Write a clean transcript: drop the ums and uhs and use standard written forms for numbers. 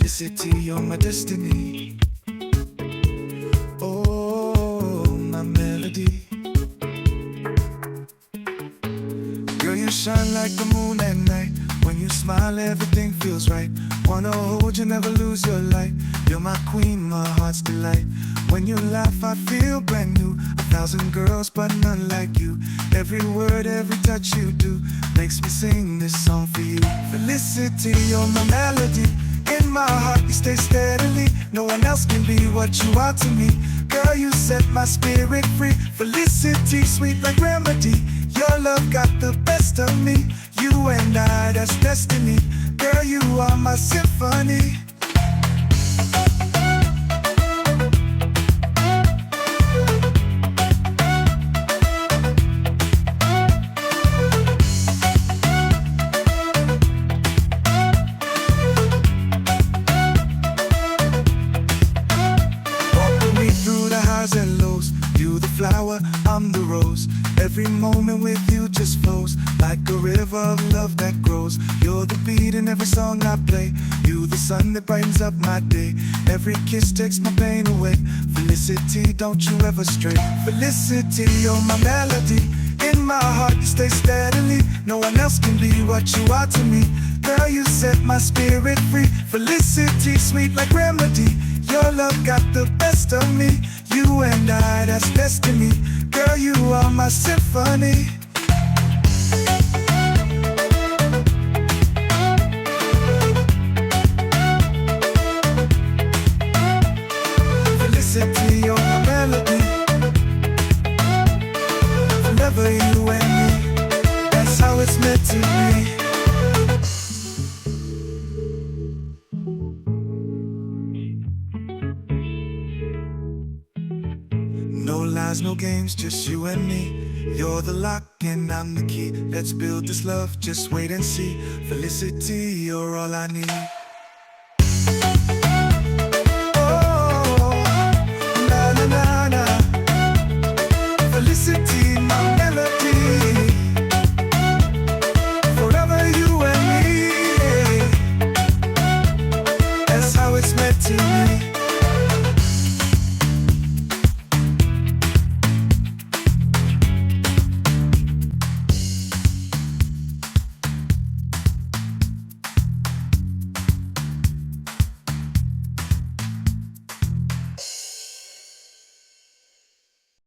Felicity, you're my destiny. Oh, my melody. Girl, you shine like the moon at night. When you smile, everything feels right. Wanna hold you, never lose your light. You're my queen, my heart's delight. When you laugh, I feel brand new. 1,000 girls, but none like you. Every word, every touch you do makes me sing this song for you. Felicity, you're my melody. In my heart, you stay steadily. No one else can be what you are to me. Girl, you set my spirit free. Felicity, sweet like remedy. Your love got the best of me. You and I, that's destiny. Girl, you are my symphony. And lows, you the flower, I'm the rose. Every moment with you just flows like a river of love that grows. You're the beat in every song I play. You the sun that brightens up my day. Every kiss takes my pain away. Felicity, don't you ever stray. Felicity, you're my melody. In my heart, you stay steadily. No one else can be what you are to me. Girl, you set my spirit free. Felicity, sweet like remedy. Your love got the best of me. You and I, that's destiny. Girl, you are my symphony. Felicity, you're my melody. Forever you and me, that's how it's meant to be. No lies, no games, just you and me. You're the lock and I'm the key. Let's build this love, just wait and see. Felicity, you're all I need.